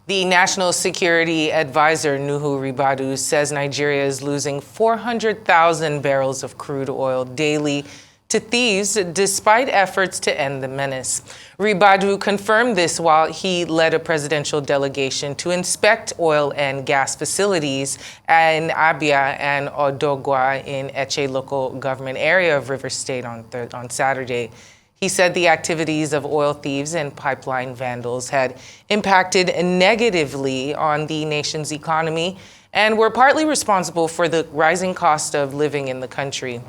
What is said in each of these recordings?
The National Security Advisor, Nuhu Ribadu, says Nigeria is losing 400,000 barrels of crude oil daily to thieves despite efforts to end the menace. Ribadu confirmed this while he led a presidential delegation to inspect oil and gas facilities in Abia and Odogwa in Eche local government area of Rivers State on Saturday. He said the activities of oil thieves and pipeline vandals had impacted negatively on the nation's economy and were partly responsible for the rising cost of living in the country.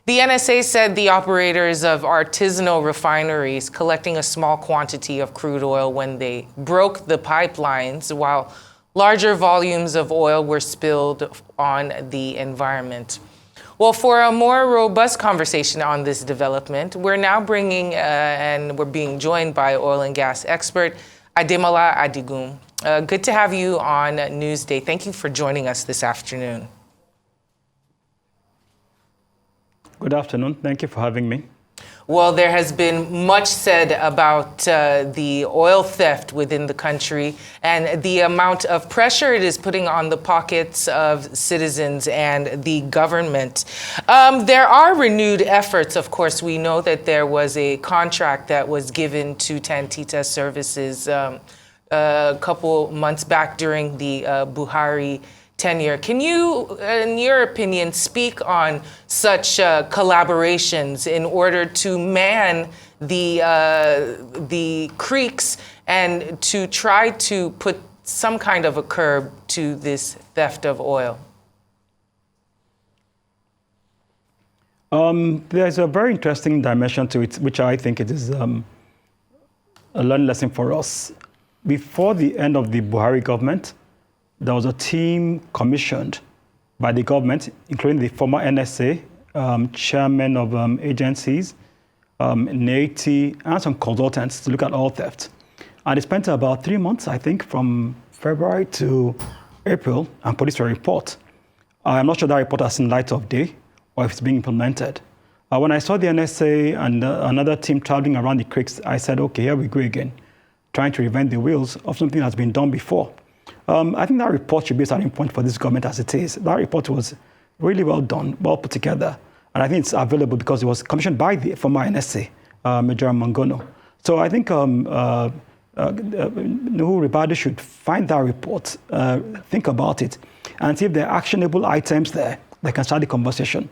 The NSA said the operators of artisanal refineries collecting a small quantity of crude oil when they broke the pipelines, while larger volumes of oil were spilled on the environment. Well, for a more robust conversation on this development, we're now bringing and we're being joined by oil and gas expert Adeola Adigun. Good to have you on Newsday. Thank you for joining us this afternoon. Good afternoon. Thank you for having me. Well, there has been much said about the oil theft within the country and the amount of pressure it is putting on the pockets of citizens and the government. There are renewed efforts. Of course, we know that there was a contract that was given to Tantita Services a couple months back during the Buhari tenure. Can you, in your opinion, speak on such collaborations in order to man the creeks and to try to put some kind of a curb to this theft of oil? There's a very interesting dimension to it, which I think it is a learning lesson for us. Before the end of the Buhari government, there was a team commissioned by the government, including the former NSA, chairman of agencies, NAT, and some consultants to look at oil theft. And they spent about 3 months, I think, from February to April, and produced a report. I'm not sure that report has seen light of day or if it's being implemented. When I saw the NSA and another team traveling around the creeks, I said, okay, here we go again, trying to reinvent the wheels of something that's been done before. I think that report should be a starting point for this government as it is. That report was really well done, well put together. And I think it's available because it was commissioned by the former NSA, Major Mangono. So I think Nuhu Ribadu should find that report, think about it, and see if there are actionable items there that can start the conversation.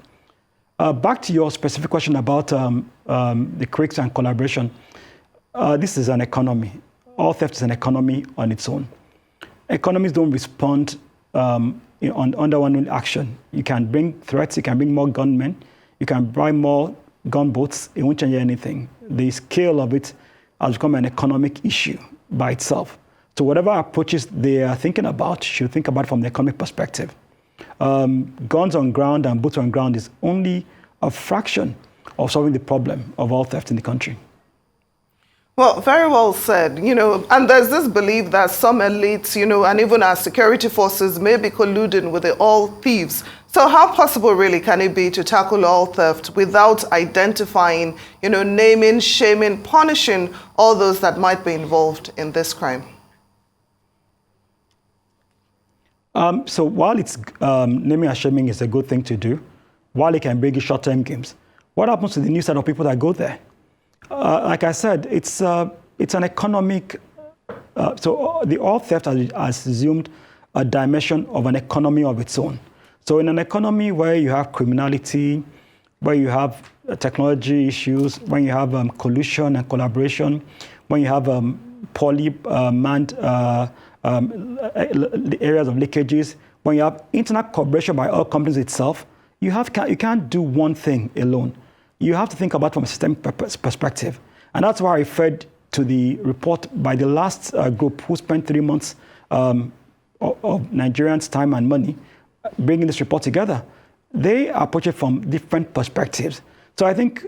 Back to your specific question about the creeks and collaboration. This is an economy. Oil theft is an economy on its own. Economies don't respond under one action. You can bring threats, you can bring more gunmen, you can buy more gunboats, it won't change anything. The scale of it has become an economic issue by itself. So whatever approaches they are thinking about, should think about from the economic perspective. Guns on ground and boots on ground is only a fraction of solving the problem of oil theft in the country. Well, very well said, and there's this belief that some elites, and even our security forces may be colluding with the oil thieves. So how possible really can it be to tackle oil theft without identifying, naming, shaming, punishing all those that might be involved in this crime? So while it's naming and shaming is a good thing to do, while it can bring you short-term gains, what happens to the new set of people that go there? Like I said, it's an economic, so the oil theft has assumed a dimension of an economy of its own. So in an economy where you have criminality, where you have technology issues, when you have collusion and collaboration, when you have poorly manned areas of leakages, when you have internet cooperation by oil companies itself, you can't do one thing alone. You have to think about it from a systemic perspective. And that's why I referred to the report by the last group who spent 3 months of Nigerians' time and money bringing this report together. They approach it from different perspectives. So I think,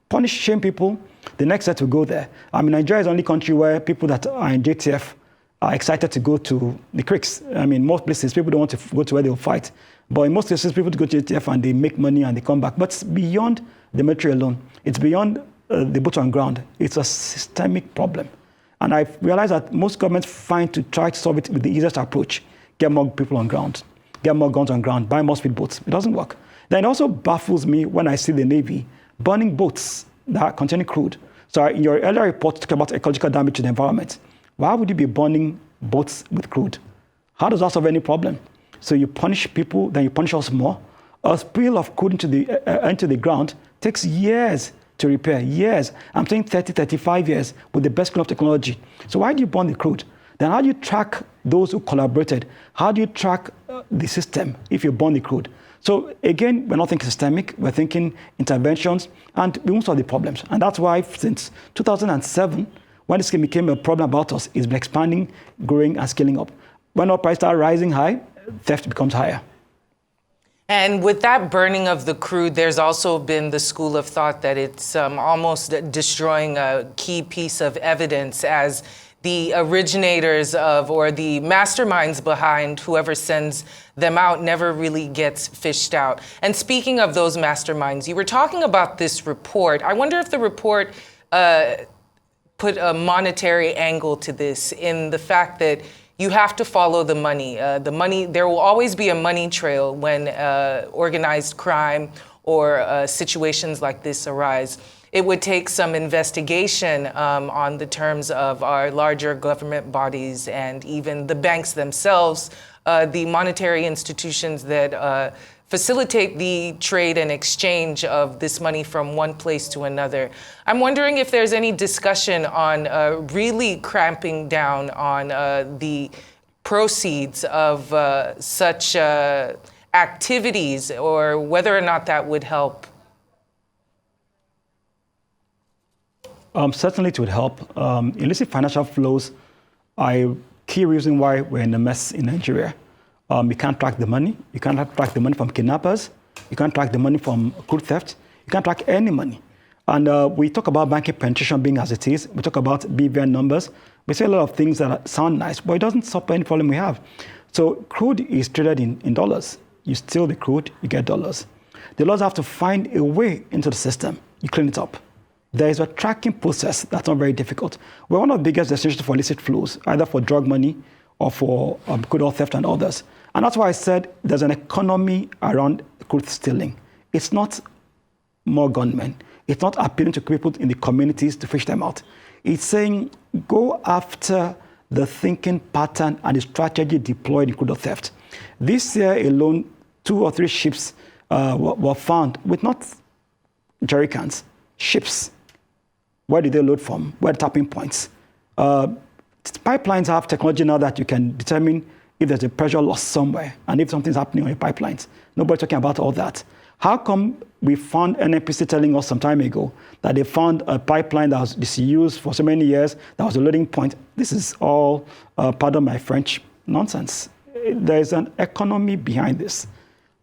punish, shame people, the next step will go there. I mean, Nigeria is the only country where people that are in JTF are excited to go to the creeks. I mean, most places, people don't want to go to where they'll fight. But in most cases, people go to JTF and they make money and they come back. But it's beyond the military alone. It's beyond the boots on ground. It's a systemic problem. And I've realized that most governments find to try to solve it with the easiest approach: get more people on ground, get more guns on ground, buy more speedboats. It doesn't work. Then it also baffles me when I see the Navy burning boats that are containing crude. So in your earlier report, you talked about ecological damage to the environment. Why would you be burning boats with crude? How does that solve any problem? So you punish people, then you punish us more. A spill of crude into the ground takes years to repair, years. I'm saying 30, 35 years with the best kind of technology. So why do you burn the crude? Then how do you track those who collaborated? How do you track the system if you burn the crude? So again, we're not thinking systemic, we're thinking interventions, and we won't solve the problems. And that's why since 2007, when this became a problem about us, it's been expanding, growing, and scaling up. When our prices start rising high, theft becomes higher. And with that burning of the crude, there's also been the school of thought that it's almost destroying a key piece of evidence, as the originators of, or the masterminds behind whoever sends them out never really gets fished out. And speaking of those masterminds, you were talking about this report. I wonder if the report put a monetary angle to this, in the fact that you have to follow the money. There will always be a money trail when organized crime or situations like this arise. It would take some investigation on the terms of our larger government bodies and even the banks themselves, the monetary institutions that facilitate the trade and exchange of this money from one place to another. I'm wondering if there's any discussion on really cramping down on the proceeds of such activities, or whether or not that would help. Certainly it would help. Illicit financial flows are a key reason why we're in a mess in Nigeria. You can't track the money. You can't track the money from kidnappers. You can't track the money from crude theft. You can't track any money. And we talk about banking penetration being as it is. We talk about BVN numbers. We say a lot of things that sound nice, but it doesn't solve any problem we have. So crude is traded in dollars. You steal the crude, you get dollars. The laws have to find a way into the system. You clean it up. There is a tracking process that's not very difficult. We're one of the biggest destinations for illicit flows, either for drug money or for crude oil theft and others. And that's why I said there's an economy around crude stealing. It's not more gunmen. It's not appealing to people in the communities to fish them out. It's saying go after the thinking pattern and the strategy deployed in crude oil theft. This year alone, 2 or 3 ships were found with not jerry cans, ships. Where did they load from? Where are the tapping points? Pipelines have technology now that you can determine if there's a pressure loss somewhere and if something's happening on your pipelines. Nobody's talking about all that. How come we found NNPC telling us some time ago that they found a pipeline that was disused for so many years, that was a loading point? This is all, pardon my French, nonsense. There is an economy behind this.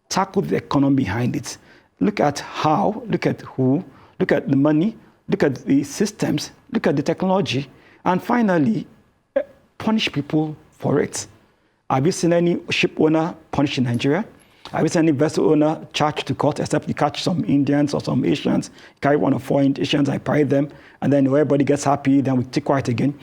Tackle the economy behind it. Look at how, look at who, look at the money, look at the systems, look at the technology, and finally, punish people for it. Have you seen any ship owner punished in Nigeria? Have you seen any vessel owner charged to court, except you catch some Indians or some Asians, carry 1 or 4 Asians, I parade them, and then everybody gets happy, then we take quiet again.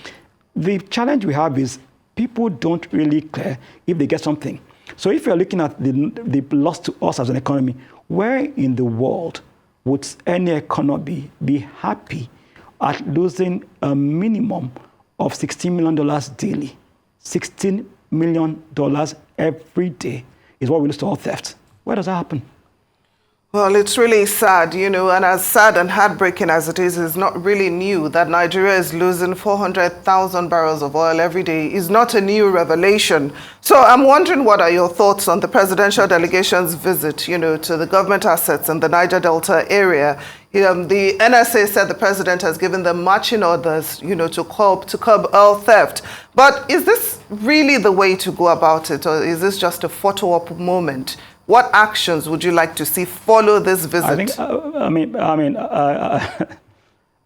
The challenge we have is people don't really care if they get something. So if you're looking at the loss to us as an economy, where in the world would any economy be happy at losing a minimum of $16 million daily? $16 million every day is what we lose to all theft. Where does that happen? Well, it's really sad, and as sad and heartbreaking as it is, it's not really new that Nigeria is losing 400,000 barrels of oil every day. It's not a new revelation. So I'm wondering, what are your thoughts on the presidential delegation's visit, to the government assets in the Niger Delta area? The NSA said the president has given them marching orders, to curb oil theft. But is this really the way to go about it, or is this just a photo op moment? What actions would you like to see follow this visit? I think,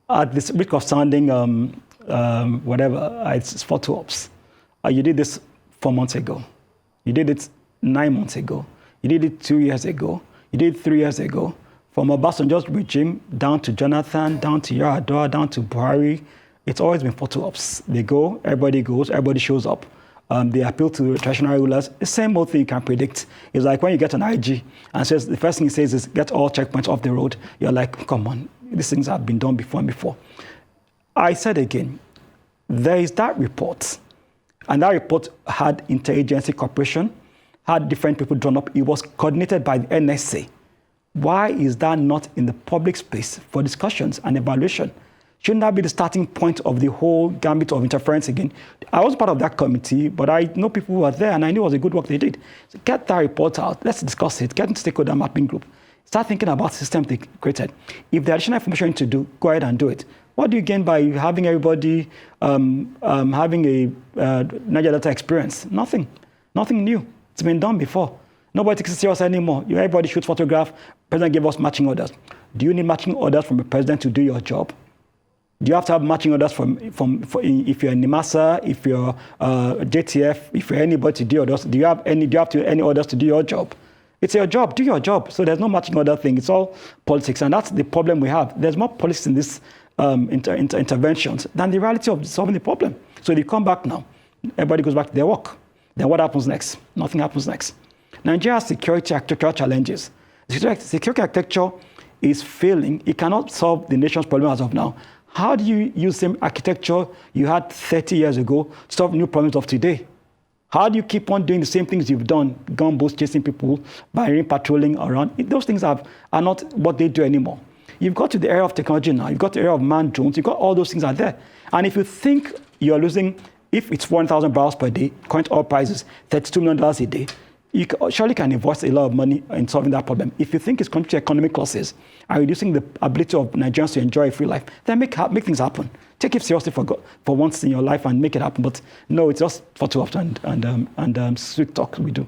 at this risk of sounding it's photo ops. You did this 4 months ago. You did it 9 months ago. You did it 2 years ago. You did it 3 years ago. From Obasanjo's regime down to Jonathan, down to Adeola, down to Buhari, it's always been photo ops. They go, everybody goes, everybody shows up. They appeal to traditional rulers. The same old thing you can predict. It's like when you get an IG and says the first thing he says is get all checkpoints off the road. You're like, come on, these things have been done before and before. I said again, there is that report, and that report had interagency cooperation, had different people drawn up. It was coordinated by the NSA. Why is that not in the public space for discussions and evaluation? Shouldn't that be the starting point of the whole gambit of interference again? I was part of that committee, but I know people who were there, and I knew it was a good work they did. So get that report out. Let's discuss it. Get into stakeholder mapping group. Start thinking about systems they created. If there's additional information to do, go ahead and do it. What do you gain by having everybody having a Niger Delta experience? Nothing. Nothing new. It's been done before. Nobody takes it serious anymore. Everybody shoots photograph. President gave us marching orders. Do you need marching orders from the president to do your job? Do you have to have matching orders from if you're NIMASA, if you're JTF, if you're anybody to do orders? Do you have any orders to do your job? It's your job. Do your job. So there's no matching order thing. It's all politics, and that's the problem we have. There's more politics in these interventions than the reality of solving the problem. So if you come back now, everybody goes back to their work. Then what happens next? Nothing happens next. Nigeria's security architectural challenges. Security architecture is failing. It cannot solve the nation's problem as of now. How do you use the same architecture you had 30 years ago to solve new problems of today? How do you keep on doing the same things you've done, gunboats chasing people, by patrolling around? Those things are not what they do anymore. You've got to the area of technology now. You've got the area of manned drones. You've got all those things are there. And if you think you're losing, if it's 400,000 barrels per day, current oil prices, $32 million a day, you surely can invest a lot of money in solving that problem. If you think it's contributing to economic losses and reducing the ability of Nigerians to enjoy a free life, then make things happen. Take it seriously for once in your life and make it happen. But no, it's just photo ops and sweet talk we do.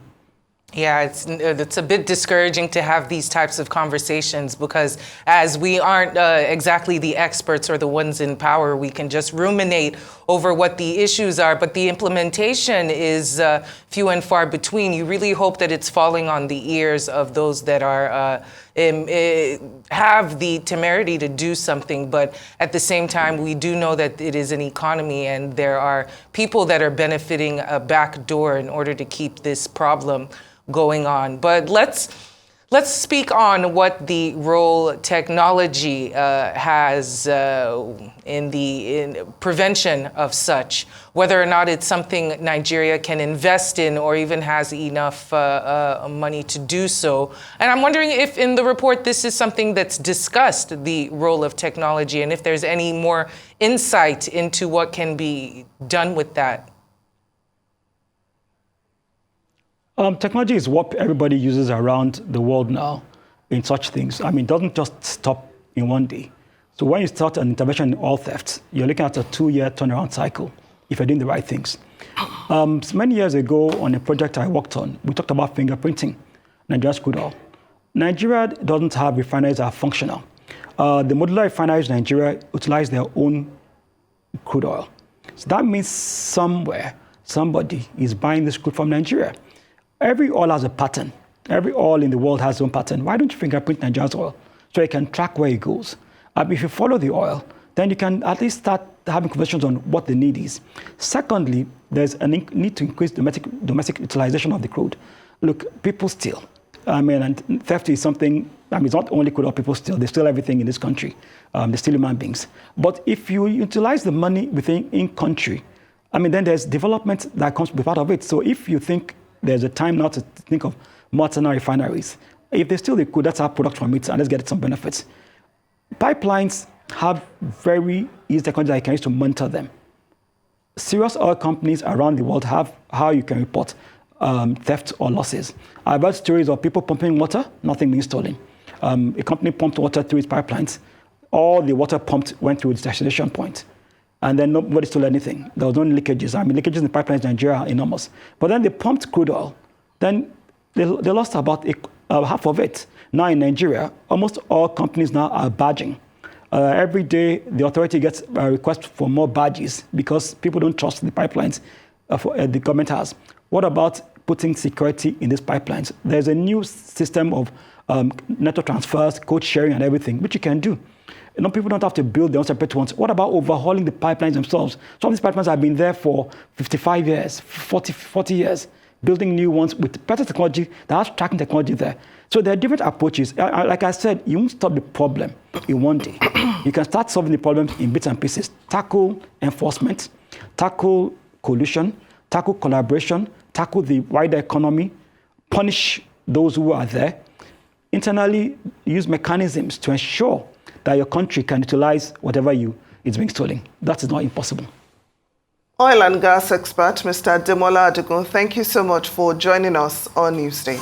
Yeah, it's a bit discouraging to have these types of conversations because as we aren't exactly the experts or the ones in power, we can just ruminate over what the issues are, but the implementation is few and far between. You really hope that it's falling on the ears of those that are have the temerity to do something, but at the same time, we do know that it is an economy and there are people that are benefiting a back door in order to keep this problem going on. But let's speak on what the role technology has in prevention of such, whether or not it's something Nigeria can invest in or even has enough money to do so. And I'm wondering if in the report this is something that's discussed, the role of technology, and if there's any more insight into what can be done with that. Technology is what everybody uses around the world now in such things. I mean, it doesn't just stop in one day. So when you start an intervention in oil theft, you're looking at a 2-year turnaround cycle if you're doing the right things. Many years ago on a project I worked on, we talked about fingerprinting Nigeria's crude oil. Nigeria doesn't have refineries that are functional. The modular refineries in Nigeria utilize their own crude oil. So that means somewhere, somebody is buying this crude from Nigeria. Every oil has a pattern. Every oil in the world has its own pattern. Why don't you fingerprint Nigeria's oil so you can track where it goes? If you follow the oil, then you can at least start having conversations on what the need is. Secondly, there's a need to increase domestic utilization of the crude. Look, people steal. And theft is something, it's not only crude oil people steal. They steal everything in this country. They steal human beings. But if you utilize the money within in-country, then there's development that comes with part of it. So if you think there's a time now to think of multinational refineries. If they steal the crude, that's our product from it, and let's get some benefits. Pipelines have very easy technology that you can use to monitor them. Serious oil companies around the world have how you can report theft or losses. I've heard stories of people pumping water, nothing being stolen. A company pumped water through its pipelines. All the water pumped went through its destination point. And then nobody stole anything. There was no leakages. Leakages in the pipelines in Nigeria are enormous. But then they pumped crude oil. Then they lost about half of it. Now in Nigeria, almost all companies now are badging. Every day, the authority gets a request for more badges because people don't trust the pipelines the government has. What about putting security in these pipelines? There's a new system of network transfers, code sharing, and everything, which you can do. People don't have to build their own separate ones. What about overhauling the pipelines themselves? Some of these pipelines have been there for 55 years, 40 years, building new ones with better technology that has tracking technology there. So there are different approaches. Like I said, you won't stop the problem in one day. You can start solving the problems in bits and pieces. Tackle enforcement, tackle collusion, tackle collaboration, tackle the wider economy, punish those who are there. Internally, use mechanisms to ensure that your country can utilize whatever is being stolen. That is not impossible. Oil and gas expert, Mr. Adeola Adigun, thank you so much for joining us on Newsday.